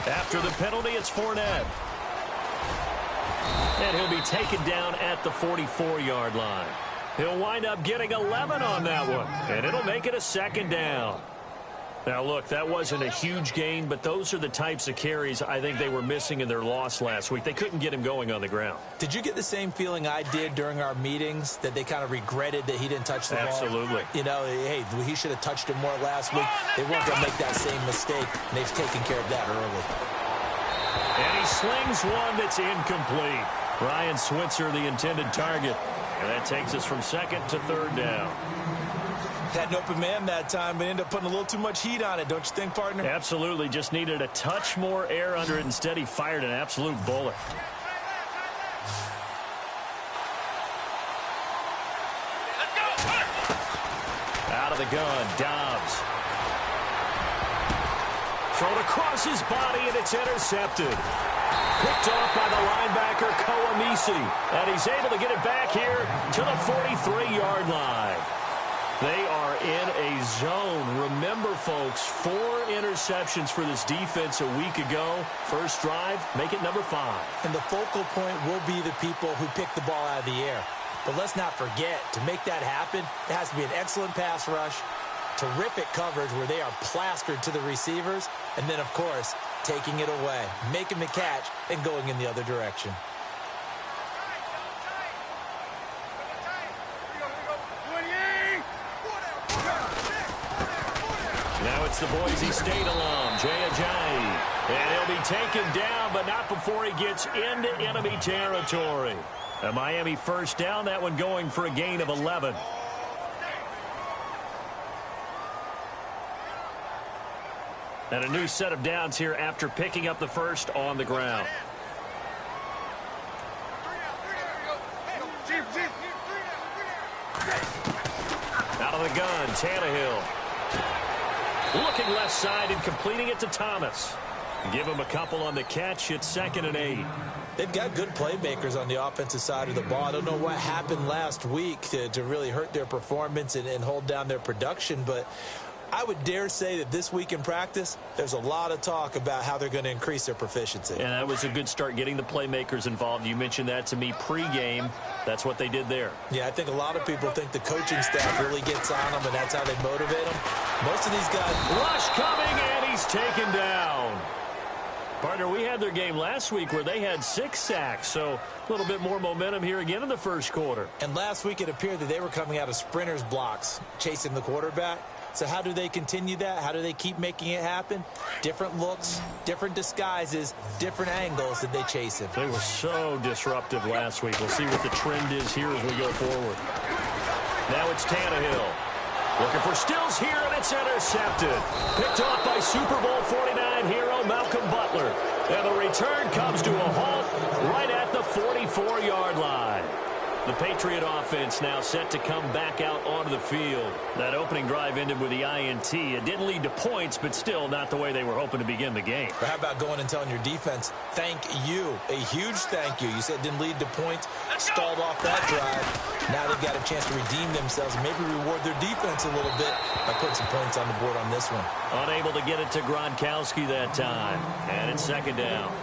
After the penalty, it's Fournette. And he'll be taken down at the 44-yard line. He'll wind up getting 11 on that one, and it'll make it a second down. Now, look, that wasn't a huge gain, but those are the types of carries I think they were missing in their loss last week. They couldn't get him going on the ground. Did you get the same feeling I did during our meetings, that they kind of regretted that he didn't touch the ball? Absolutely. You know, hey, he should have touched it more last week. They weren't going to make that same mistake, and they've taken care of that early. And he slings one that's incomplete. Ryan Switzer, the intended target. And that takes us from second to third down. Had an open man that time, but ended up putting a little too much heat on it, don't you think, partner? Absolutely. Just needed a touch more air under it. Instead, he fired an absolute bullet. Out of the gun, Dobbs. Thrown across his body, and it's intercepted. Picked off by the linebacker, Kouamisi. And he's able to get it back here to the 43-yard line. They are in a zone. Remember, folks, 4 interceptions for this defense a week ago. First drive, make it number 5. And the focal point will be the people who pick the ball out of the air. But let's not forget, to make that happen, it has to be an excellent pass rush, terrific coverage where they are plastered to the receivers, and then, of course, taking it away, making the catch, and going in the other direction. Now it's the Boise State alum, Jay Ajayi. And he'll be taken down, but not before he gets into enemy territory. A Miami first down, that one going for a gain of 11. And a new set of downs here after picking up the first on the ground. Out of the gun, Tannehill. Looking left side and completing it to Thomas. Give him a couple on the catch. It's 2nd and 8. They've got good playmakers on the offensive side of the ball. I don't know what happened last week to really hurt their performance and hold down their production, but I would dare say that this week in practice, there's a lot of talk about how they're going to increase their proficiency. And that was a good start, getting the playmakers involved. You mentioned that to me pregame. That's what they did there. Yeah, I think a lot of people think the coaching staff really gets on them, and that's how they motivate them. Most of these guys... Rush coming, and he's taken down. Partner, we had their game last week where they had 6 sacks, so a little bit more momentum here again in the first quarter. And last week it appeared that they were coming out of sprinters blocks, chasing the quarterback. So how do they continue that? How do they keep making it happen? Different looks, different disguises, different angles that they chase him. They were so disruptive last week. We'll see what the trend is here as we go forward. Now it's Tannehill. Looking for Stills here, and it's intercepted. Picked off by Super Bowl 49 hero Malcolm Butler. And the return comes to a halt right at the 44-yard line. The Patriot offense now set to come back out onto the field. That opening drive ended with the INT. It didn't lead to points, but still not the way they were hoping to begin the game. But how about going and telling your defense, thank you, a huge thank you. You said it didn't lead to points, stalled off that drive. Now they've got a chance to redeem themselves and maybe reward their defense a little bit by putting some points on the board on this one. Unable to get it to Gronkowski that time. And it's 2nd down.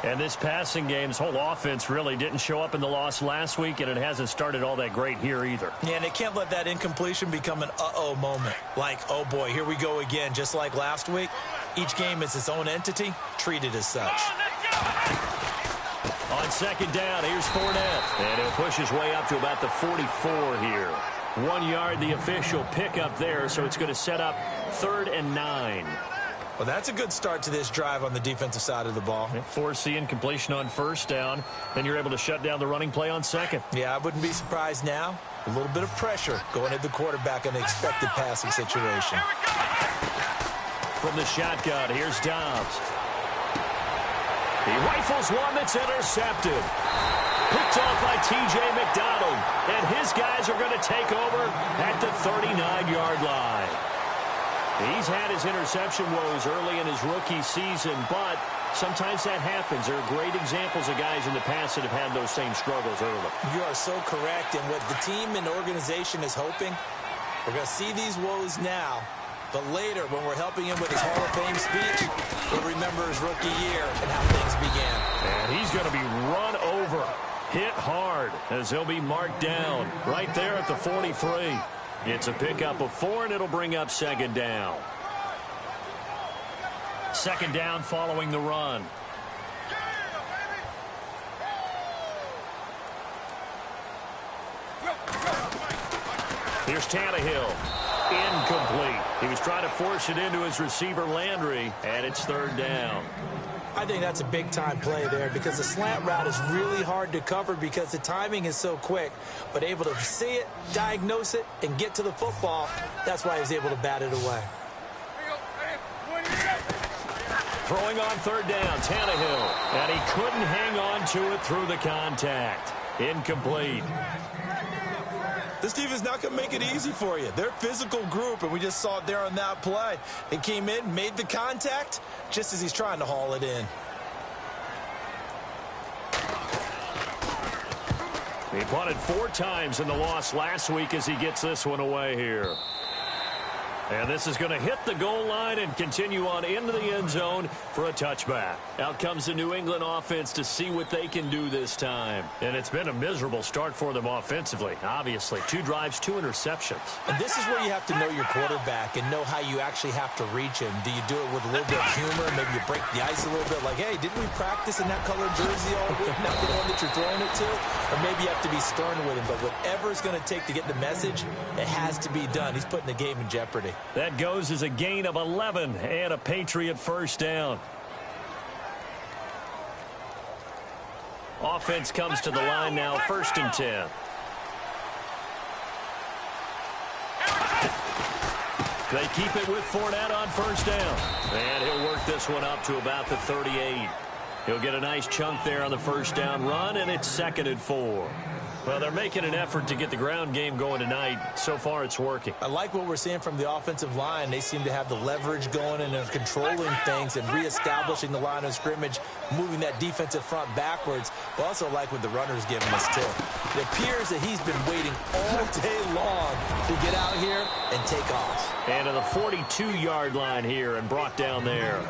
And this passing game's whole offense really didn't show up in the loss last week, and it hasn't started all that great here either. Yeah, and they can't let that incompletion become an uh-oh moment. Like, oh boy, here we go again, just like last week. Each game is its own entity, treated as such. On 2nd down, here's Fournette. And he'll push his way up to about the 44 here. 1 yard, the official pickup there, so it's going to set up 3rd and 9. Well, that's a good start to this drive on the defensive side of the ball. Force the incompletion on 1st down. Then you're able to shut down the running play on 2nd. Yeah, I wouldn't be surprised now. A little bit of pressure going at the quarterback in an expected passing situation. From the shotgun, here's Dobbs. He rifles one that's intercepted. Picked off by T.J. McDonald. And his guys are going to take over at the 39-yard line. He's had his interception woes early in his rookie season, but sometimes that happens. There are great examples of guys in the past that have had those same struggles early. You are so correct, and what the team and organization is hoping, we're going to see these woes now, But later, when we're helping him with his Hall of Fame speech, we'll remember his rookie year and how things began. And he's going to be run over, hit hard, as he'll be marked down right there at the 43. It's a pickup of 4, and it'll bring up second down. Second down following the run. Here's Tannehill. Incomplete. He was trying to force it into his receiver, Landry, and it's third down. I think that's a big-time play there because the slant route is really hard to cover because the timing is so quick. But able to see it, diagnose it, and get to the football, that's why he was able to bat it away. Throwing on third down, Tannehill. And he couldn't hang on to it through the contact. Incomplete. This defense is not going to make it easy for you. They're a physical group, and we just saw it there on that play. It came in, made the contact, just as he's trying to haul it in. He punted 4 times in the loss last week as he gets this one away here. And this is going to hit the goal line and continue on into the end zone for a touchback. Out comes the New England offense to see what they can do this time. And it's been a miserable start for them offensively. Obviously, 2 drives, 2 interceptions. And this is where you have to know your quarterback and know how you actually have to reach him. Do you do it with a little bit of humor? Maybe you break the ice a little bit like, hey, didn't we practice in that colored jersey all week? Not the one that you're throwing it to? Or maybe you have to be stern with him. But whatever it's going to take to get the message, it has to be done. He's putting the game in jeopardy. That goes as a gain of 11 and a Patriot first down. Offense comes to the line now, 1st and 10. They keep it with Fournette on first down. And he'll work this one up to about the 38. He'll get a nice chunk there on the first down run, and it's 2nd and 4. Well, they're making an effort to get the ground game going tonight. So far, it's working. I like what we're seeing from the offensive line. They seem to have the leverage going and they're controlling things and reestablishing the line of scrimmage, moving that defensive front backwards. But also like what the runner's giving us, too. It appears that he's been waiting all day long to get out here and take off. And to the 42-yard line here and brought down there.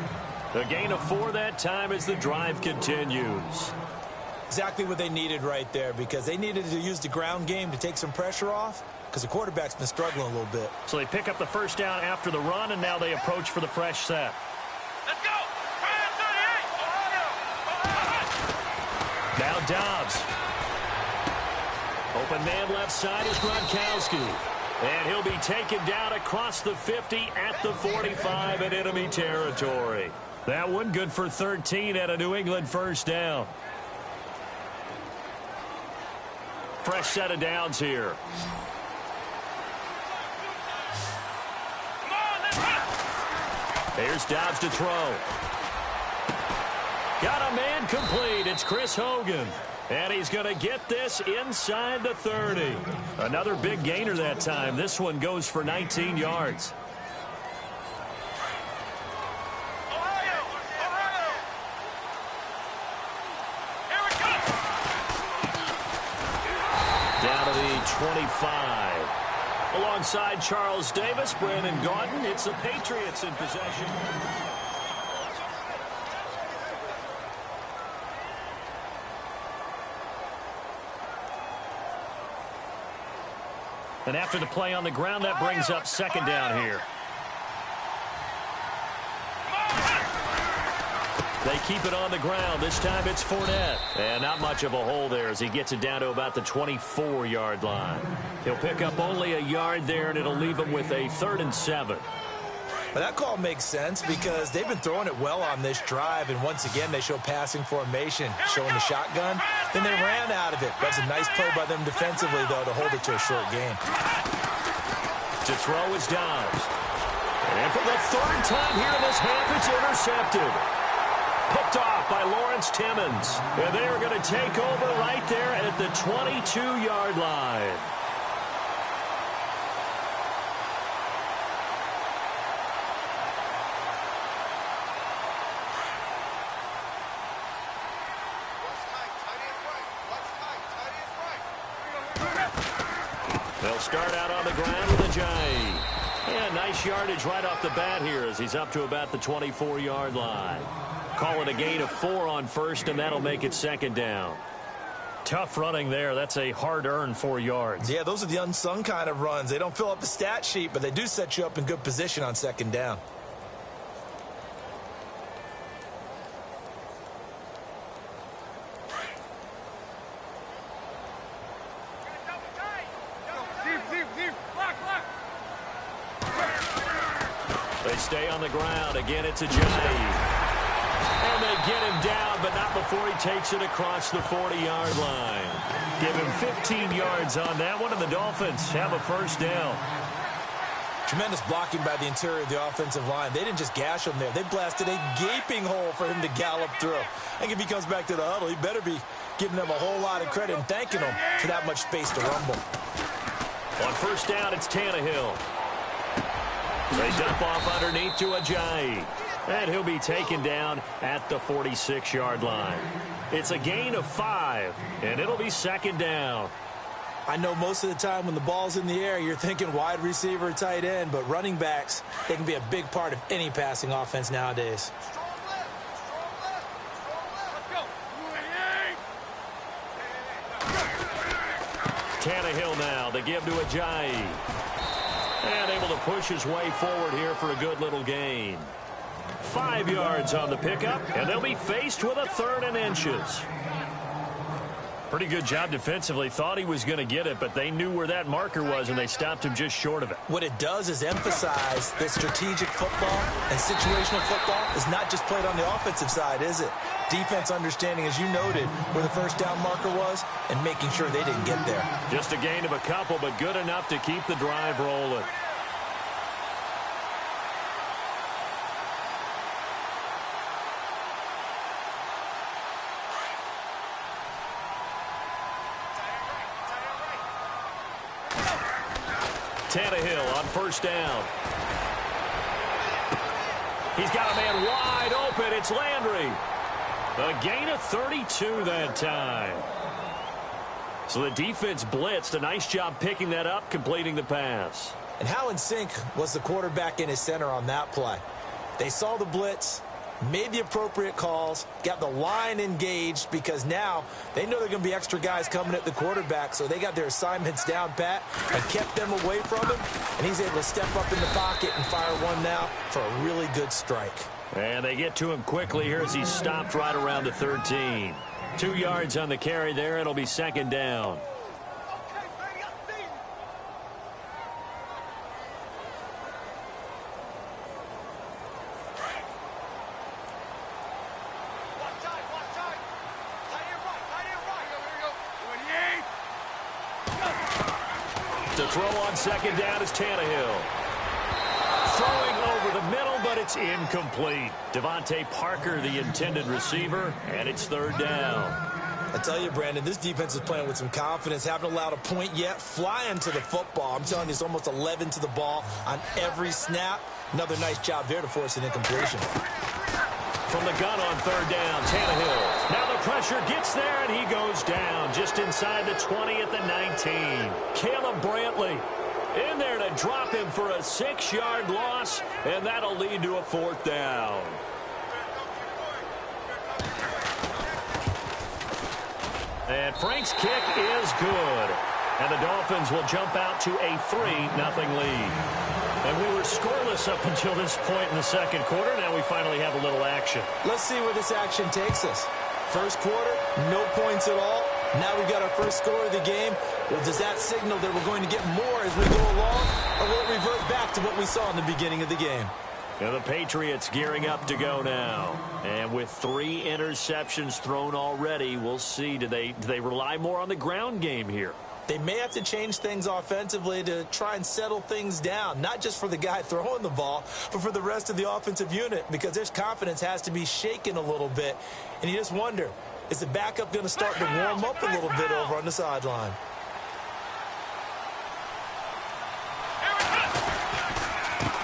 A gain of 4 that time as the drive continues. Exactly what they needed right there because they needed to use the ground game to take some pressure off because the quarterback's been struggling a little bit. So they pick up the first down after the run, and now they approach for the fresh set. Let's go! Now Dobbs. Open man left side is Gronkowski. And he'll be taken down across the 50 at the 45 in enemy territory. That one good for 13 at a New England first down. Fresh set of downs here. Here's Dobbs to throw. Got a man complete. It's Chris Hogan. And he's going to get this inside the 30. Another big gainer that time. This one goes for 19 yards. Down to the 25. Alongside Charles Davis, Brandon Gaudin. It's the Patriots in possession. And after the play on the ground, that brings up second down here. They keep it on the ground. This time it's Fournette. And not much of a hole there as he gets it down to about the 24-yard line. He'll pick up only a yard there, and it'll leave him with a 3rd and 7. But that call makes sense because they've been throwing it well on this drive, and once again they show passing formation, showing the shotgun. Then they ran out of it. That's a nice play by them defensively, though, to hold it to a short game. To throw is Dobbs. And for the 3rd time here in this half, it's intercepted. Picked off by Lawrence Timmons. And they are going to take over right there at the 22-yard line. They'll start out on the ground with a J. Yeah, nice yardage right off the bat here as he's up to about the 24-yard line. Call it a gain of 4 on first, and that'll make it second down. Tough running there. That's a hard-earned 4 yards. Yeah, those are the unsung kind of runs. They don't fill up the stat sheet, but they do set you up in good position on second down. They stay on the ground. Again, it's Ajayi. And they get him down, but not before he takes it across the 40-yard line. Give him 15 yards on that one, and the Dolphins have a first down. Tremendous blocking by the interior of the offensive line. They didn't just gash him there. They blasted a gaping hole for him to gallop through. I think if he comes back to the huddle, he better be giving them a whole lot of credit and thanking them for that much space to rumble. On first down, it's Tannehill. They dump off underneath to Ajayi. And he'll be taken down at the 46-yard line. It's a gain of 5, and it'll be second down. I know most of the time when the ball's in the air, you're thinking wide receiver, tight end, but running backs, they can be a big part of any passing offense nowadays. Tannehill now. They give to Ajayi. And able to push his way forward here for a good little gain. 5 yards on the pickup, and they'll be faced with a 3rd and inches. Pretty good job defensively. Thought he was going to get it, but they knew where that marker was, and they stopped him just short of it. What it does is emphasize that strategic football and situational football is not just played on the offensive side, is it? Defense understanding, as you noted, where the first down marker was and making sure they didn't get there. Just a gain of a couple, but good enough to keep the drive rolling. Tannehill on first down. He's got a man wide open. It's Landry. A gain of 32 that time. So the defense blitzed. A nice job picking that up, completing the pass. And how in sync was the quarterback and his center on that play? They saw the blitz, made the appropriate calls, got the line engaged because now they know they're going to be extra guys coming at the quarterback, so they got their assignments down pat and kept them away from him, and he's able to step up in the pocket and fire one now for a really good strike. And they get to him quickly here as he's stopped right around the 13. 2 yards on the carry there. It'll be second down. To throw on second down is Tannehill. Throwing over the middle, but it's incomplete. Devontae Parker, the intended receiver, and it's third down. I tell you, Brandon, this defense is playing with some confidence. Haven't allowed a point yet. Flying to the football. I'm telling you, it's almost 11 to the ball on every snap. Another nice job there to force an incompletion. From the gun on third down, Tannehill. Now the pressure gets there, and he goes down just inside the 20 at the 19. Caleb Brantley in there to drop him for a 6-yard loss, and that'll lead to a fourth down. And Frank's kick is good. And the Dolphins will jump out to a 3-0 lead. And we were scoreless up until this point in the second quarter. Now we finally have a little action. Let's see where this action takes us. First quarter, no points at all. Now we've got our first score of the game. Well, does that signal that we're going to get more as we go along? Or will it revert back to what we saw in the beginning of the game? And the Patriots gearing up to go now. And with 3 interceptions thrown already, we'll see. Do they rely more on the ground game here? They may have to change things offensively to try and settle things down, not just for the guy throwing the ball, but for the rest of the offensive unit, because their confidence has to be shaken a little bit. And you just wonder, is the backup going to start to warm up a little bit over on the sideline?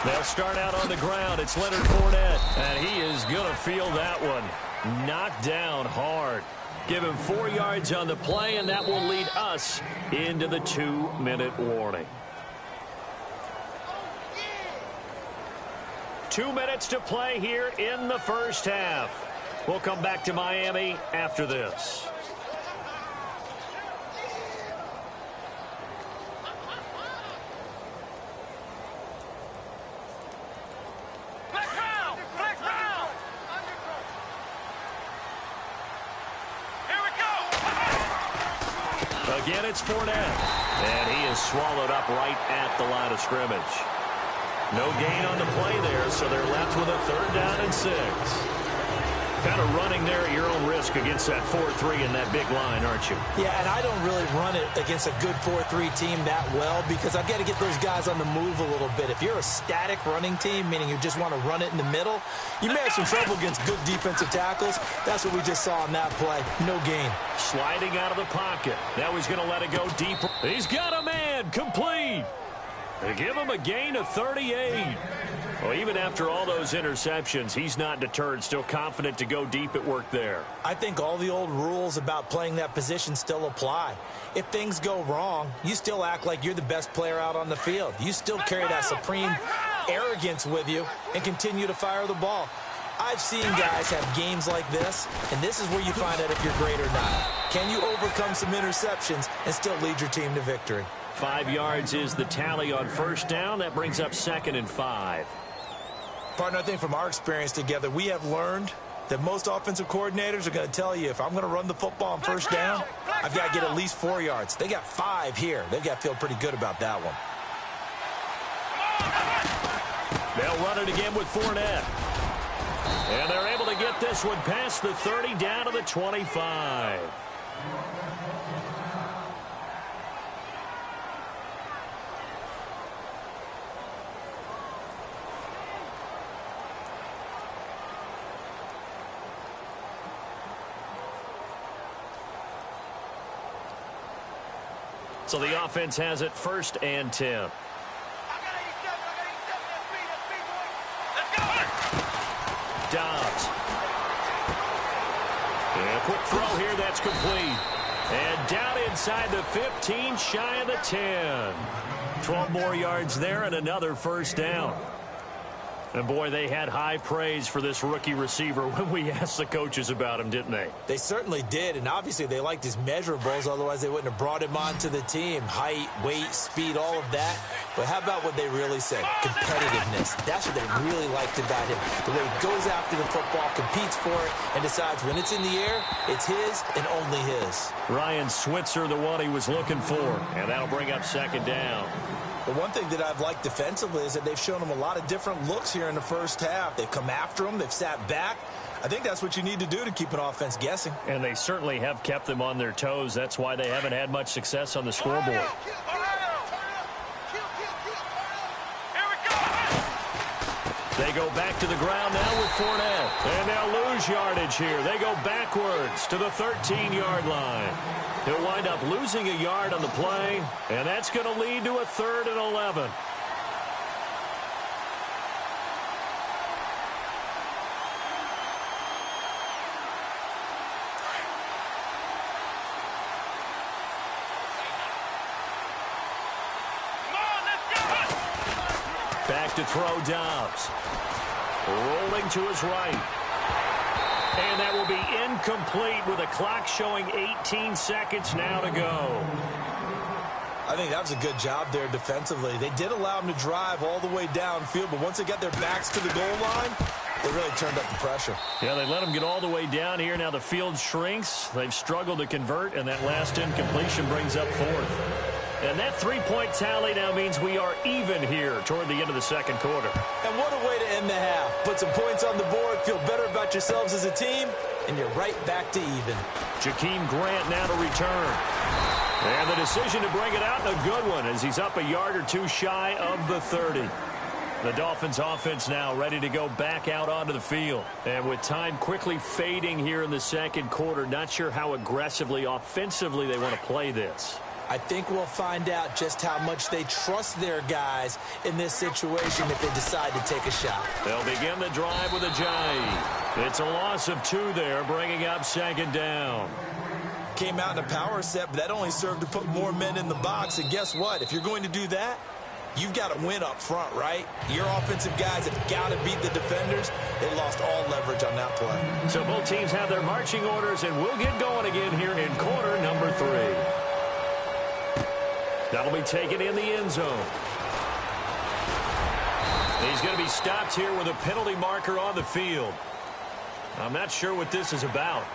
They'll start out on the ground. It's Leonard Fournette, and he is going to feel that one. Knocked down hard. Give him 4 yards on the play, and that will lead us into the 2-minute warning. 2 minutes to play here in the first half. We'll come back to Miami after this. Again, it's Fournette. And he is swallowed up right at the line of scrimmage. No gain on the play there, so they're left with a 3rd down and 6. Kind of running there at your own risk against that 4-3 and that big line, aren't you? Yeah, and I don't really run it against a good 4-3 team that well because I've got to get those guys on the move a little bit. If you're a static running team, meaning you just want to run it in the middle, you may have some trouble against good defensive tackles. That's what we just saw on that play. No gain. Sliding out of the pocket. Now he's going to let it go deep. He's got a man. Complete. They give him a gain of 38. Well, even after all those interceptions, he's not deterred, still confident to go deep at work there. I think all the old rules about playing that position still apply. If things go wrong, you still act like you're the best player out on the field. You still carry that supreme arrogance with you and continue to fire the ball. I've seen guys have games like this, and this is where you find out if you're great or not. Can you overcome some interceptions and still lead your team to victory? 5 yards is the tally on first down. That brings up 2nd and 5. Partner, I think from our experience together, we have learned that most offensive coordinators are going to tell you if I'm going to run the football on first down, I've got to get at least 4 yards. They got 5 here. They've got to feel pretty good about that one. They'll run it again with Fournette. And they're able to get this one past the 30 down to the 25. So the offense has it 1st and 10. Dobbs. And a quick throw here, that's complete. And down inside the 15, shy of the 10. 12 more yards there and another first down. And, boy, they had high praise for this rookie receiver when we asked the coaches about him, didn't they? They certainly did, and obviously they liked his measurables, otherwise they wouldn't have brought him onto the team. Height, weight, speed, all of that. But how about what they really said? Competitiveness. That's what they really liked about him. The way he goes after the football, competes for it, and decides when it's in the air, it's his and only his. Ryan Switzer, the one he was looking for, and that'll bring up 2nd down. The one thing that I've liked defensively is that they've shown him a lot of different looks here in the first half. They've come after him. They've sat back. I think that's what you need to do to keep an offense guessing. And they certainly have kept them on their toes. That's why they haven't had much success on the scoreboard. They go back to the ground now with Fournette. And they'll lose yardage here. They go backwards to the 13-yard line. He'll wind up losing a yard on the play, and that's going to lead to a 3rd and 11. Back to throw Dobbs. Rolling to his right. And that will be incomplete with a clock showing 18 seconds now to go. I think that was a good job there defensively. They did allow them to drive all the way downfield, but once they got their backs to the goal line, they really turned up the pressure. Yeah, they let them get all the way down here. Now the field shrinks. They've struggled to convert, and that last incompletion brings up 4th. And that 3-point tally now means we are even here toward the end of the second quarter. And what a way to end the half. Put some points on the board, feel better about yourselves as a team, and you're right back to even. Jakeem Grant now to return. And the decision to bring it out, a good one, as he's up a yard or two shy of the 30. The Dolphins offense now ready to go back out onto the field. And with time quickly fading here in the second quarter, not sure how aggressively, offensively they want to play this. I think we'll find out just how much they trust their guys in this situation if they decide to take a shot. They'll begin the drive with a jive. It's a loss of 2 there, bringing up 2nd down. Came out in a power set, but that only served to put more men in the box. And guess what? If you're going to do that, You've got to win up front, right? Your offensive guys have got to beat the defenders. They lost all leverage on that play. So both teams have their marching orders, and we'll get going again here in quarter number 3. That'll be taken in the end zone. He's going to be stopped here with a penalty marker on the field. I'm not sure what this is about.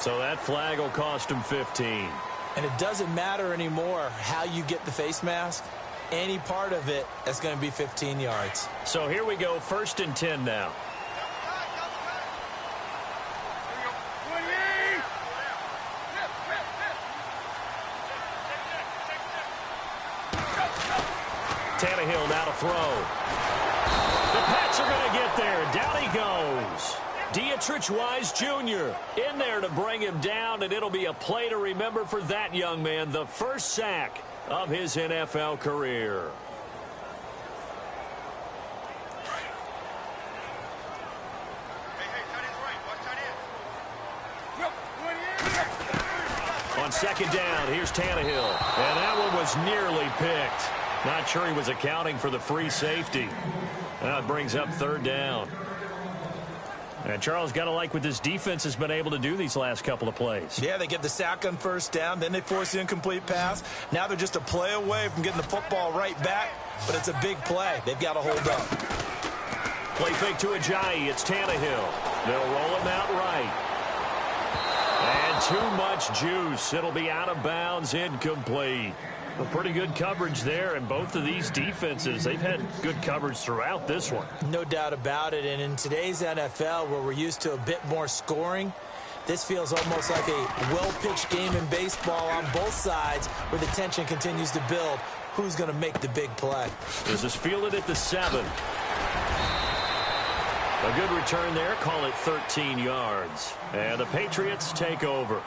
So that flag will cost him 15. And it doesn't matter anymore how you get the face mask. Any part of it, that's going to be 15 yards. So here we go, 1st and 10 now. Tannehill now to throw. The Pats are going to get there. Down he goes. Dietrich Wise Jr. in there to bring him down, and it'll be a play to remember for that young man. The first sack of his NFL career. On 2nd down, here's Tannehill. And that one was nearly picked. Not sure he was accounting for the free safety. Now it brings up 3rd down. And Charles, got to like what this defense has been able to do these last couple of plays. Yeah, they get the sack on 1st down, then they force the incomplete pass. Now they're just a play away from getting the football right back, but it's a big play. They've got to hold up. Play fake to Ajayi. It's Tannehill. They'll roll him out right. And too much juice. It'll be out of bounds, incomplete. Well, pretty good coverage there, and both of these defenses, they've had good coverage throughout this one. No doubt about it, and in today's NFL, where we're used to a bit more scoring, this feels almost like a well-pitched game in baseball on both sides, where the tension continues to build. Who's going to make the big play? This is fielded at the 7. A good return there, call it 13 yards. And the Patriots take over.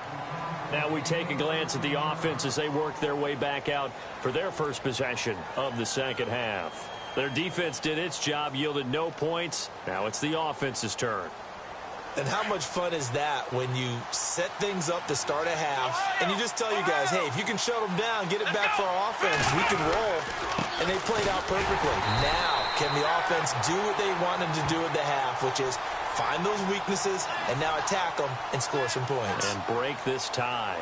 Now we take a glance at the offense as they work their way back out for their first possession of the 2nd half. Their defense did its job, yielded no points. Now it's the offense's turn. And how much fun is that when you set things up to start a half and you just tell you guys, hey, if you can shut them down, get it back for our offense, we can roll. And they played out perfectly. Now, can the offense do what they wanted to do at the half, which is find those weaknesses and now attack them and score some points. And break this tie.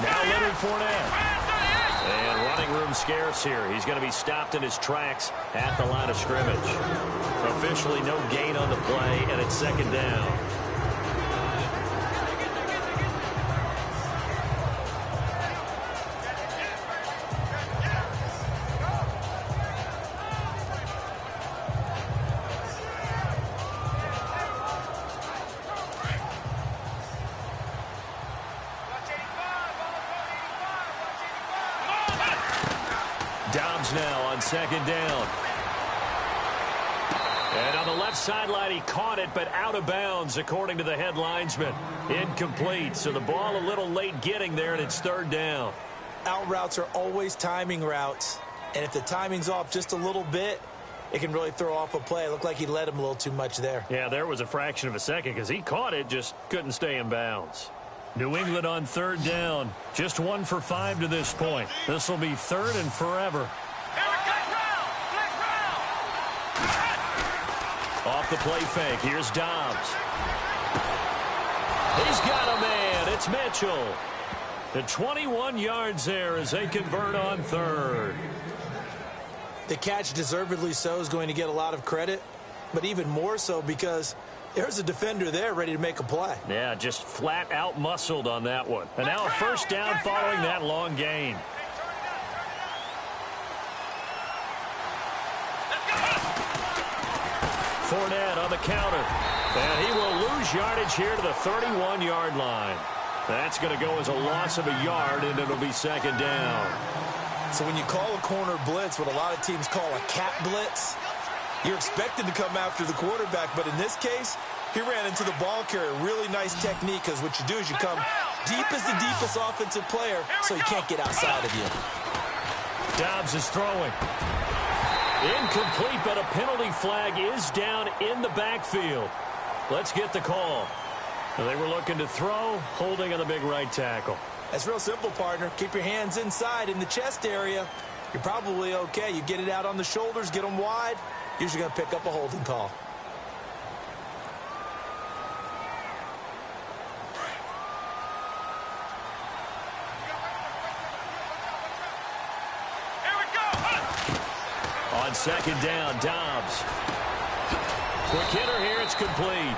Now Leonard Fournette. And running room scarce here. He's going to be stopped in his tracks at the line of scrimmage. Officially no gain on the play, and it's 2nd down. Dobbs now on 2nd down. And on the left sideline, he caught it, but out of bounds, according to the head linesman. Incomplete, so the ball a little late getting there, and it's 3rd down. Out routes are always timing routes, and if the timing's off just a little bit, it can really throw off a play. It looked like he led him a little too much there. Yeah, there was a fraction of a second because he caught it, just couldn't stay in bounds. New England on 3rd down. Just 1 for 5 to this point. This will be 3rd and forever. Off the play fake. Here's Dobbs. He's got a man. It's Mitchell. The 21 yards there as they convert on 3rd. The catch, deservedly so, is going to get a lot of credit, but even more so because there's a defender there ready to make a play. Yeah, just flat out muscled on that one. And now a 1st down following that long gain. Fournette on the counter. And he will lose yardage here to the 31-yard line. That's going to go as a loss of a yard, and it'll be 2nd down. So when you call a corner blitz, what a lot of teams call a cat blitz, you're expected to come after the quarterback. But in this case, he ran into the ball carrier. Really nice technique, because what you do is you come deep as the deepest offensive player so he can't get outside of you. Dobbs is throwing. Incomplete, but a penalty flag is down in the backfield. Let's get the call. They were looking to throw, holding on the big right tackle. That's real simple, partner. Keep your hands inside in the chest area. You're probably okay. You get it out on the shoulders, get them wide. Usually going to pick up a holding call. On second down, Dobbs. Quick hitter here, it's complete.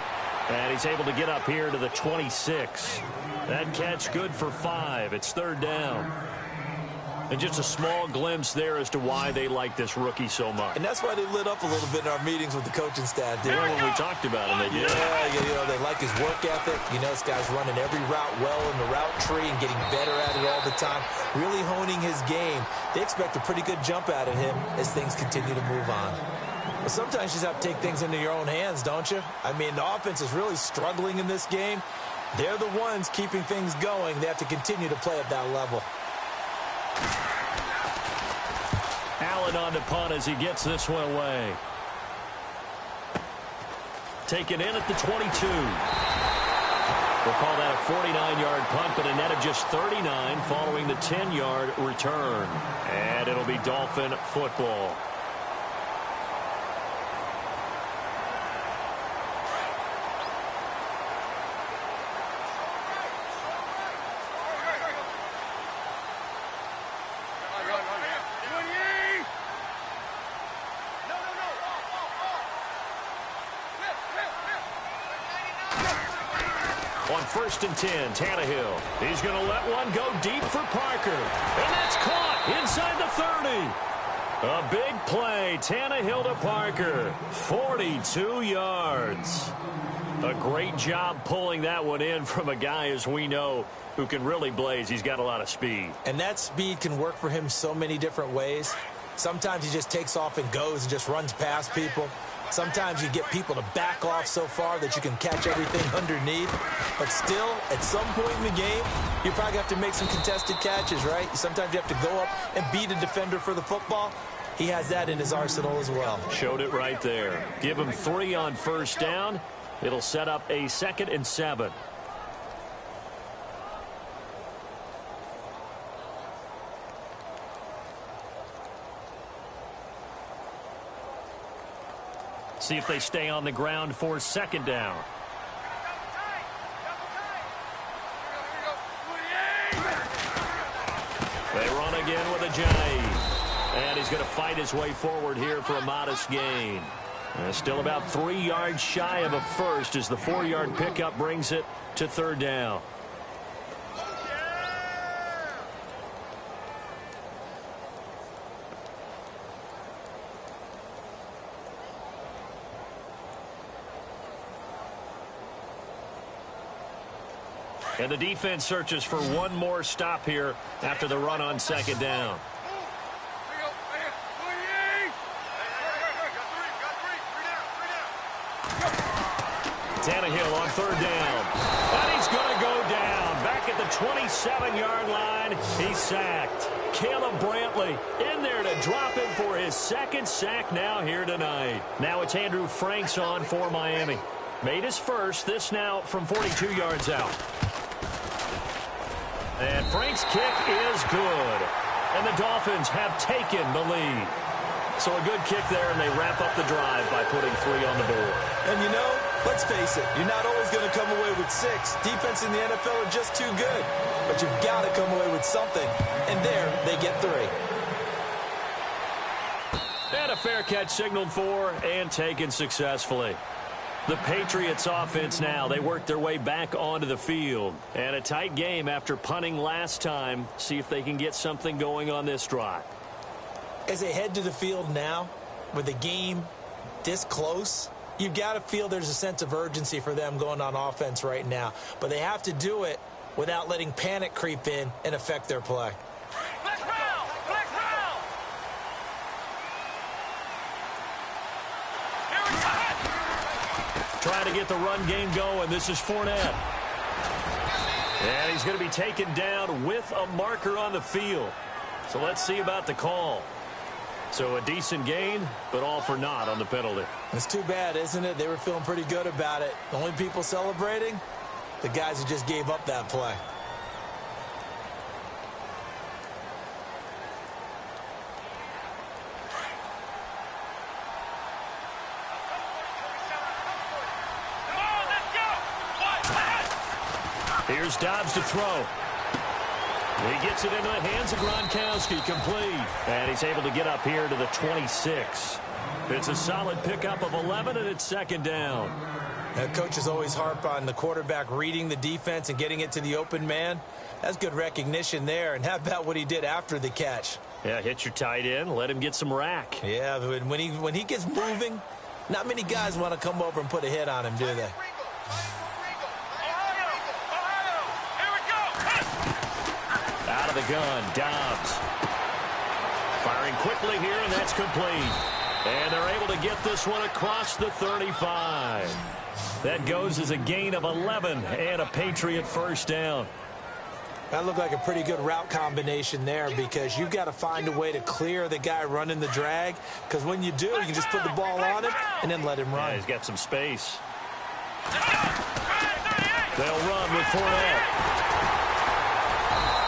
And he's able to get up here to the 26. That catch good for 5. It's third down. And just a small glimpse there as to why they like this rookie so much. And that's why they lit up a little bit in our meetings with the coaching staff. When we talked about him, they did. Yeah, they like his work ethic. You know, this guy's running every route well in the route tree and getting better at it all the time, really honing his game. They expect a pretty good jump out of him as things continue to move on. But sometimes you just have to take things into your own hands, don't you? I mean, the offense is really struggling in this game. They're the ones keeping things going. They have to continue to play at that level. Allen on the punt as he gets this one away. Taken in at the 22. We'll call that a 49-yard punt, but a net of just 39 following the 10-yard return. And it'll be Dolphin football. On 1st and 10, Tannehill. He's going to let one go deep for Parker. And that's caught inside the 30. A big play. Tannehill to Parker. 42 yards. A great job pulling that one in from a guy, as we know, who can really blaze. He's got a lot of speed. And that speed can work for him so many different ways. Sometimes he just takes off and goes and just runs past people. Sometimes you get people to back off so far that you can catch everything underneath. But still, at some point in the game, you probably have to make some contested catches, right? Sometimes you have to go up and beat a defender for the football. He has that in his arsenal as well. Showed it right there. Give him 3 on 1st down. It'll set up a 2nd and 7. See if they stay on the ground for 2nd down. They run again with Ajayi. And he's going to fight his way forward here for a modest gain. Still about 3 yards shy of a first as the 4-yard pickup brings it to 3rd down. And the defense searches for one more stop here after the run on 2nd down. Tannehill on 3rd down. And he's going to go down. Back at the 27-yard line, he's sacked. Caleb Brantley in there to drop him for his 2nd sack now here tonight. Now it's Andrew Franks on for Miami. Made his first, this now from 42 yards out. And Frank's kick is good. And the Dolphins have taken the lead. So a good kick there, and they wrap up the drive by putting 3 on the board. And you know, let's face it, you're not always going to come away with 6. Defense in the NFL are just too good. But you've got to come away with something. And there, they get 3. And a fair catch signaled for and taken successfully. The Patriots offense now, they work their way back onto the field. And a tight game after punting last time. See if they can get something going on this drive. As they head to the field now, with the game this close, you've got to feel there's a sense of urgency for them going on offense right now. But they have to do it without letting panic creep in and affect their play. Trying to get the run game going. This is Fournette. And he's going to be taken down with a marker on the field. So let's see about the call. So a decent gain, but all for naught on the penalty. It's too bad, isn't it? They were feeling pretty good about it. The only people celebrating, the guys who just gave up that play. Here's Dobbs to throw. He gets it into the hands of Gronkowski, complete. And he's able to get up here to the 26. It's a solid pickup of 11, and it's second down. Coaches always harp on the quarterback reading the defense and getting it to the open man. That's good recognition there. And how about what he did after the catch? Yeah, hit your tight end, let him get some rack. Yeah, but when he gets moving, not many guys want to come over and put a hit on him, do they? Out of the gun, Dobbs. Firing quickly here, and that's complete. And they're able to get this one across the 35. That goes as a gain of 11 and a Patriot first down. That looked like a pretty good route combination there because you've got to find a way to clear the guy running the drag, because when you do, you can just put the ball on him and then let him run. Yeah, he's got some space. They'll run with Fournette.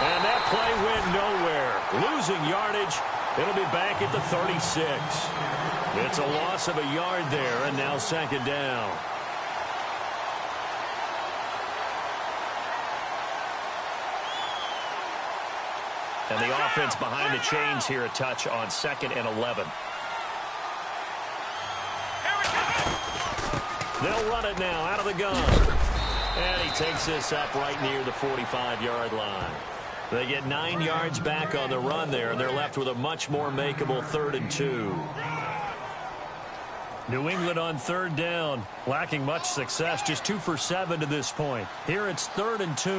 And that play went nowhere. Losing yardage. It'll be back at the 36. It's a loss of a yard there, and now second down. And the offense behind the chains here a touch on 2nd and 11. They'll run it now out of the gun. And he takes this up right near the 45-yard line. They get 9 yards back on the run there, and they're left with a much more makeable 3rd and 2. New England on 3rd down, lacking much success, just 2 for 7 to this point. Here it's 3rd and 2.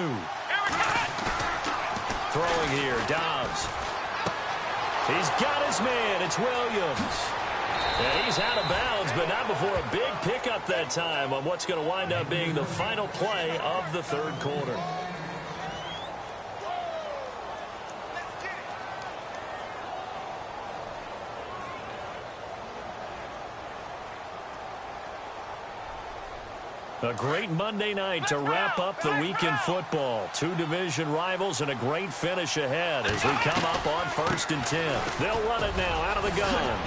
Throwing here, Dobbs. He's got his man, it's Williams. And he's out of bounds, but not before a big pickup that time on what's going to wind up being the final play of the 3rd quarter. A great Monday night to wrap up the week in football. 2 division rivals and a great finish ahead as we come up on 1st and 10. They'll run it now out of the gun.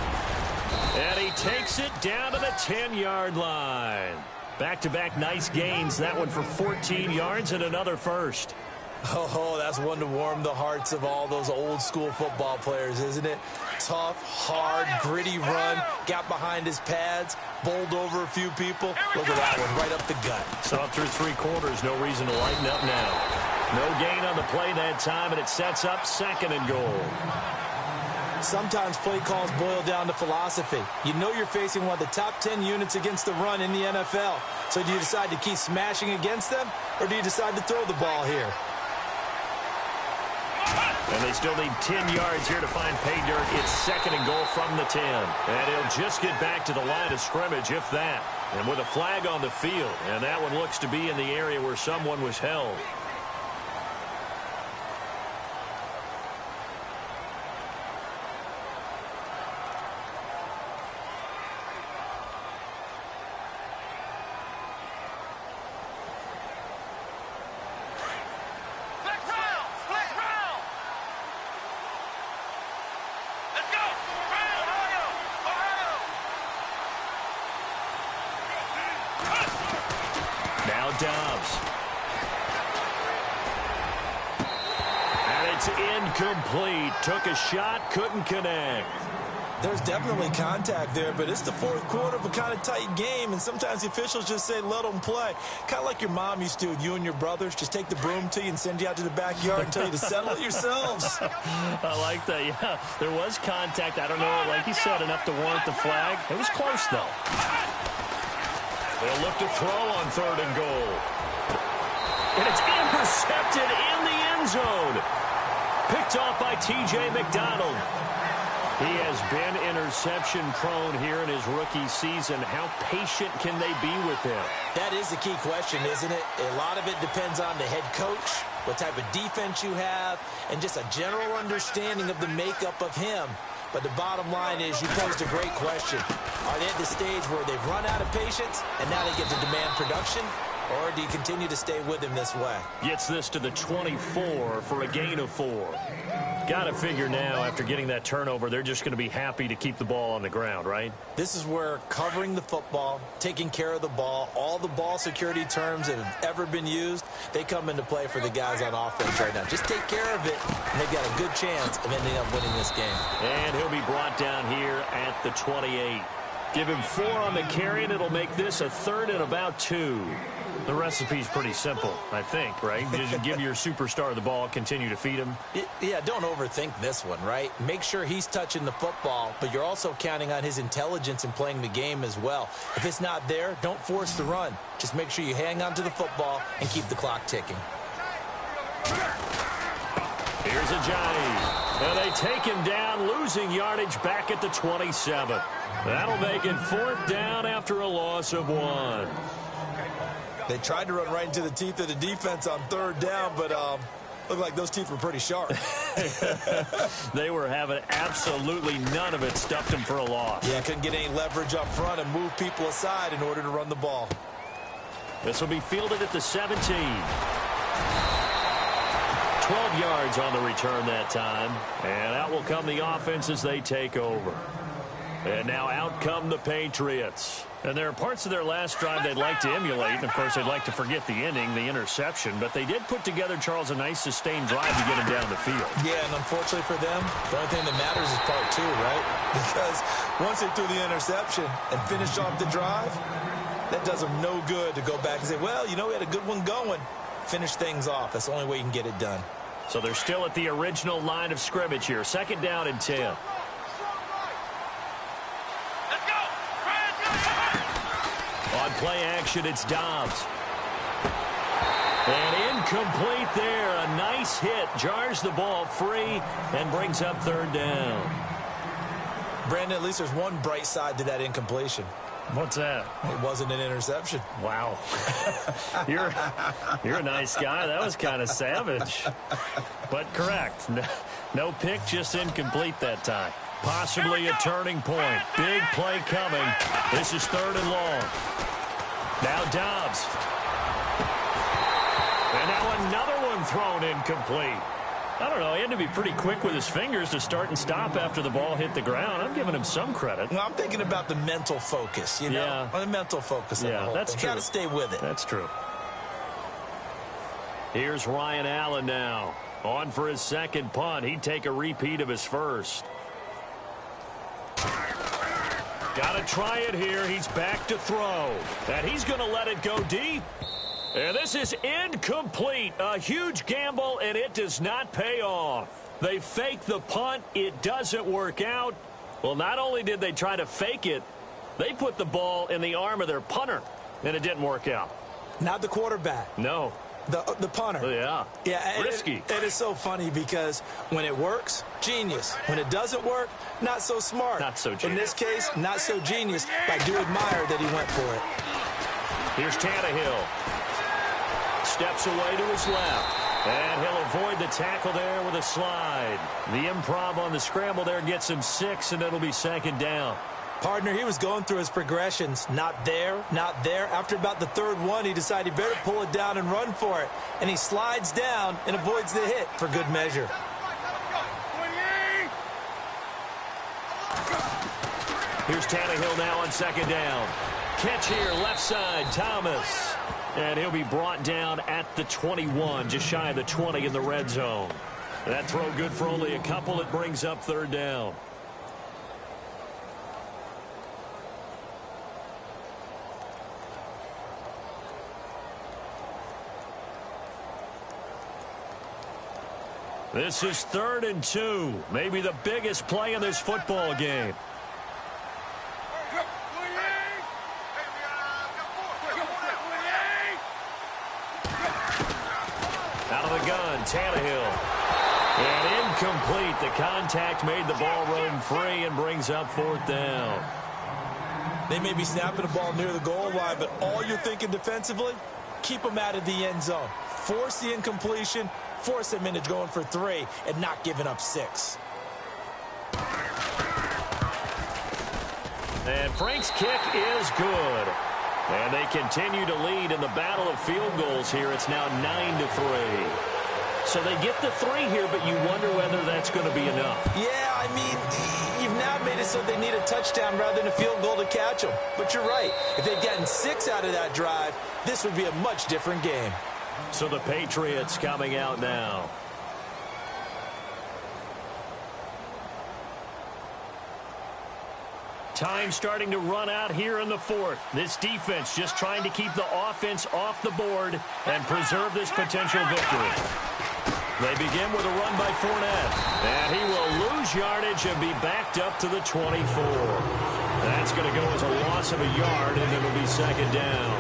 And he takes it down to the 10-yard line. Back-to-back nice gains. That one for 14 yards and another first. Oh, that's one to warm the hearts of all those old-school football players, isn't it? Tough, hard, gritty run, got behind his pads, bowled over a few people. Look at that one, right up the gut. So up through 3 quarters, no reason to lighten up now. No gain on the play that time, and it sets up 2nd and goal. Sometimes play calls boil down to philosophy. You know you're facing one of the top 10 units against the run in the NFL. So do you decide to keep smashing against them, or do you decide to throw the ball here? And they still need 10 yards here to find pay dirt. It's 2nd and goal from the 10. And he'll just get back to the line of scrimmage, if that. And with a flag on the field. And that one looks to be in the area where someone was held. Dobbs. And it's incomplete. Took a shot, couldn't connect. There's definitely contact there, but it's the 4th quarter of a kind of tight game, and sometimes the officials just say, let them play. Kind of like your mom used to with you and your brothers. Just take the broom to you and send you out to the backyard and tell you to settle it yourselves. I like that, yeah. There was contact. I don't know, like you said, enough to warrant the flag. It was close, though. They'll look to throw on 3rd and goal. And it's intercepted in the end zone. Picked off by T.J. McDonald. He has been interception-prone here in his rookie season. How patient can they be with him? That is the key question, isn't it? A lot of it depends on the head coach, what type of defense you have, and just a general understanding of the makeup of him. But the bottom line is you posed a great question. Are they at the stage where they've run out of patience and now they get to demand production? Or do you continue to stay with him this way? Gets this to the 24 for a gain of 4. Got to figure now, after getting that turnover, they're just going to be happy to keep the ball on the ground, right? This is where covering the football, taking care of the ball, all the ball security terms that have ever been used, they come into play for the guys on offense right now. Just take care of it, and they've got a good chance of ending up winning this game. And he'll be brought down here at the 28. Give him 4 on the carry, and it'll make this a 3rd and about 2. The recipe's pretty simple, I think, right? You just give your superstar the ball, continue to feed him. Yeah, don't overthink this one, right? Make sure he's touching the football, but you're also counting on his intelligence in playing the game as well. If it's not there, don't force the run. Just make sure you hang on to the football and keep the clock ticking. Here's Ajayi. And they take him down, losing yardage back at the 27. That'll make it 4th down after a loss of 1. They tried to run right into the teeth of the defense on 3rd down, but looked like those teeth were pretty sharp. They were having absolutely none of it. Stuffed them for a loss. Yeah, couldn't get any leverage up front and move people aside in order to run the ball. This will be fielded at the 17. 12 yards on the return that time. And out will come the offense as they take over. And now out come the Patriots. And there are parts of their last drive they'd like to emulate. And, of course, they'd like to forget the inning, the interception. But they did put together, Charles, a nice sustained drive to get him down the field. Yeah, and unfortunately for them, the only thing that matters is part 2, right? Because once they threw the interception and finished off the drive, that does them no good to go back and say, well, you know, we had a good one going. Finish things off. That's the only way you can get it done. So they're still at the original line of scrimmage here. 2nd down and 10. On play action, it's Dobbs. And incomplete there. A nice hit. Jars the ball free and brings up 3rd down. Brandon, at least there's one bright side to that incompletion. What's that? It wasn't an interception. Wow. You're a nice guy. That was kind of savage. But correct. No pick, just incomplete that time. Possibly a turning point. Big play coming. This is 3rd and long. Now Dobbs. And now another one thrown incomplete. I don't know. He had to be pretty quick with his fingers to start and stop after the ball hit the ground. I'm giving him some credit. Well, I'm thinking about the mental focus, you know? Yeah. The mental focus. Yeah, that's true. Got to stay with it. That's true. Here's Ryan Allen now. On for his 2nd punt. He'd take a repeat of his first. Got to try it here. He's back to throw. And he's going to let it go deep. And this is incomplete. A huge gamble, and it does not pay off. They fake the punt. It doesn't work out. Well, not only did they try to fake it, they put the ball in the arm of their punter, and it didn't work out. Not the quarterback. No. The punter. Yeah. Yeah. Risky. It is so funny because when it works, genius. When it doesn't work, not so smart. Not so genius. In this case, not so genius. I do admire that he went for it. Here's Tannehill. Steps away to his left. And he'll avoid the tackle there with a slide. The improv on the scramble there gets him 6, and it'll be 2nd down. Partner, he was going through his progressions. Not there, not there. After about the 3rd one, he decided he better pull it down and run for it. And he slides down and avoids the hit for good measure. Here's Tannehill now on 2nd down. Catch here, left side, Thomas. And he'll be brought down at the 21, just shy of the 20 in the red zone. That throw good for only a couple. It brings up 3rd down. This is 3rd and 2. Maybe the biggest play in this football game. Out of the gun, Tannehill. And incomplete. The contact made the ball roam free and brings up 4th down. They may be snapping the ball near the goal line, but all you're thinking defensively, keep them out of the end zone. Force the incompletion, force them into going for 3, and not giving up 6. And Frank's kick is good. And they continue to lead in the battle of field goals here. It's now 9-3. So they get the 3 here, but you wonder whether that's going to be enough. Yeah, I mean, you've now made it so they need a touchdown rather than a field goal to catch them. But you're right. If they'd gotten 6 out of that drive, this would be a much different game. So the Patriots coming out now. Time starting to run out here in the 4th. This defense just trying to keep the offense off the board and preserve this potential victory. They begin with a run by Fournette. And he will lose yardage and be backed up to the 24. That's going to go as a loss of a yard, and it'll be 2nd down.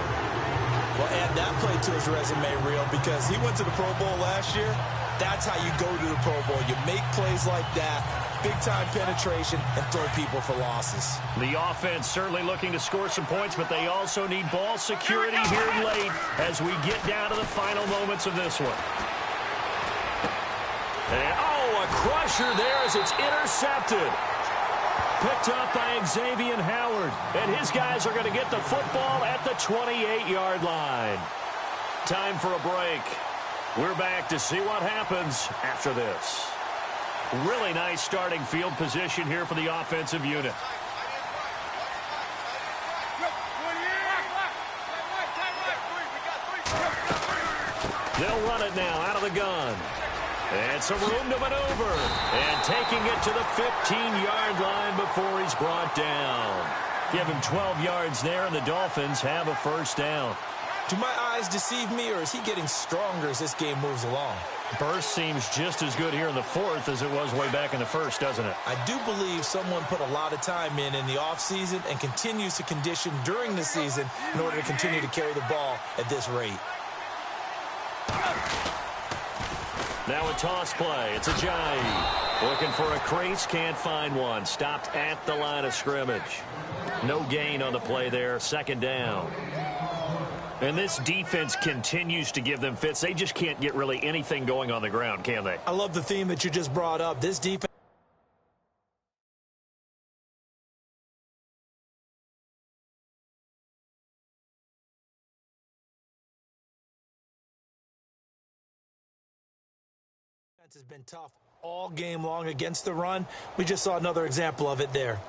Well, add that play to his resume reel because he went to the Pro Bowl last year. That's how you go to the Pro Bowl. You make plays like that, big-time penetration, and throw people for losses. The offense certainly looking to score some points, but they also need ball security here late as we get down to the final moments of this one. And, a crusher there as it's intercepted. Picked up by Xavier Howard. And his guys are going to get the football at the 28-yard line. Time for a break. We're back to see what happens after this. Really nice starting field position here for the offensive unit. They'll run it now out of the gun. And some room to maneuver. And taking it to the 15-yard line before he's brought down. Give him 12 yards there, and the Dolphins have a 1st down. Do my eyes deceive me, or is he getting stronger as this game moves along? Burst seems just as good here in the 4th as it was way back in the 1st, doesn't it? I do believe someone put a lot of time in the offseason and continues to condition during the season in order to continue to carry the ball at this rate. Now a toss play. It's Ajayi. Looking for a crease, can't find one. Stopped at the line of scrimmage. No gain on the play there. 2nd down. And this defense continues to give them fits. They just can't get really anything going on the ground, can they? I love the theme that you just brought up. This defense. Has been tough all game long against the run. We just saw another example of it there.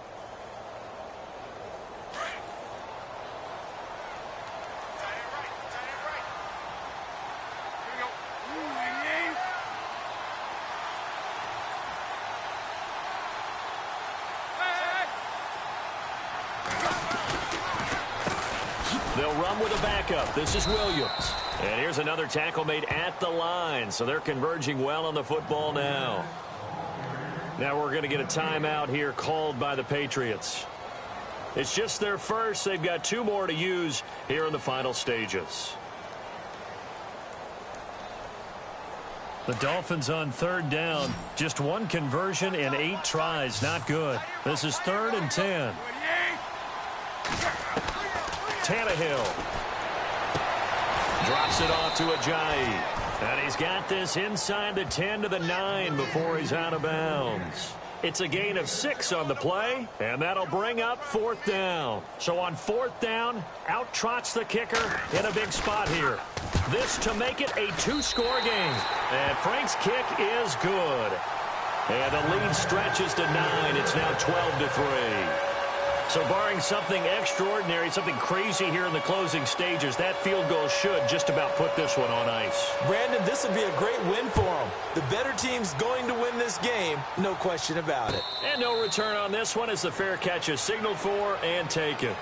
They'll run with a backup. This is Williams. And here's another tackle made at the line. So they're converging well on the football now. Now we're going to get a timeout here called by the Patriots. It's just their first. They've got 2 more to use here in the final stages. The Dolphins on 3rd down. Just 1 conversion in 8 tries. Not good. This is 3rd and 10. Tannehill drops it off to Ajayi. And he's got this inside the 10 to the 9 before he's out of bounds. It's a gain of 6 on the play, and that'll bring up 4th down. So on 4th down, out trots the kicker in a big spot here. This to make it a 2-score game. And Frank's kick is good. And the lead stretches to 9. It's now 12-3. So barring something extraordinary, something crazy here in the closing stages, that field goal should just about put this one on ice. Brandon, this would be a great win for them. The better team's going to win this game, no question about it. And no return on this one as the fair catch is signaled for and taken.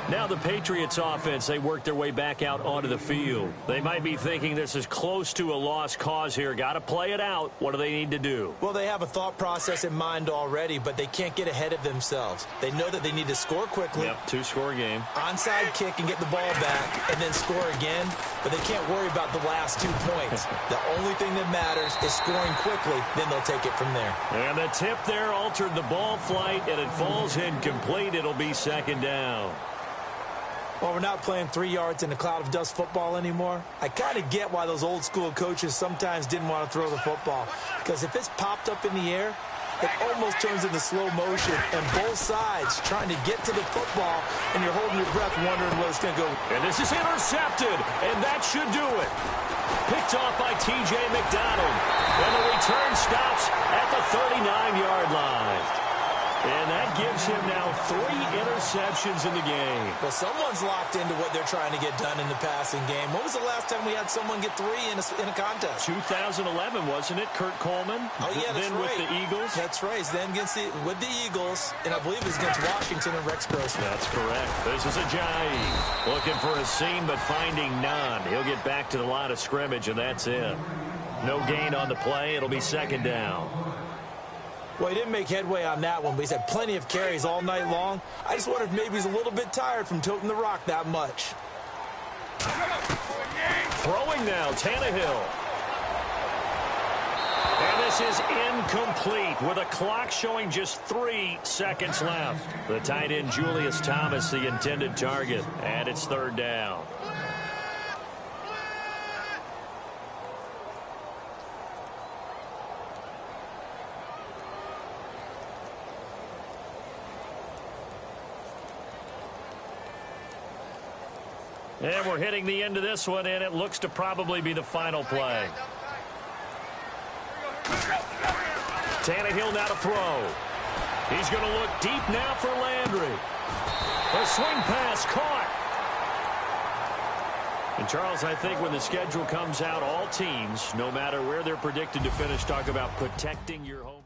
Now the Patriots offense, they work their way back out onto the field. They might be thinking this is close to a lost cause here. Got to play it out. What do they need to do? Well, they have a thought process in mind already, but they can't get ahead of themselves. They know that they need to score quickly. Yep, two-score game. Onside kick and get the ball back and then score again, but they can't worry about the last 2 points. The only thing that matters is scoring quickly, then they'll take it from there. And the tip there altered the ball flight, and it falls incomplete. It'll be second down. Well, we're not playing 3 yards in a cloud of dust football anymore. I kind of get why those old school coaches sometimes didn't want to throw the football, because if it's popped up in the air, it almost turns into slow motion, and both sides trying to get to the football, and you're holding your breath wondering where it's going to go. And this is intercepted, and that should do it. Picked off by T.J. McDonald, and the return stops at the 39-yard line. And that gives him now 3 interceptions in the game. Well, someone's locked into what they're trying to get done in the passing game. When was the last time we had someone get 3 in a contest? 2011, wasn't it? Kurt Coleman? Oh, yeah, that's then right. with the Eagles? That's right. Then with the Eagles, and I believe it's against Washington and Rex Grossman. That's correct. This is Ajayi looking for a seam, but finding none. He'll get back to the line of scrimmage, and that's it. No gain on the play. It'll be second down. Well, he didn't make headway on that one, but he's had plenty of carries all night long. I just wonder if maybe he's a little bit tired from toting the rock that much. Throwing now, Tannehill. And this is incomplete with a clock showing just 3 seconds left. The tight end, Julius Thomas, the intended target, and it's third down. And we're hitting the end of this one, and it looks to probably be the final play. Tannehill now to throw. He's going to look deep now for Landry. A swing pass caught. And, Charles, I think when the schedule comes out, all teams, no matter where they're predicted to finish, talk about protecting your home.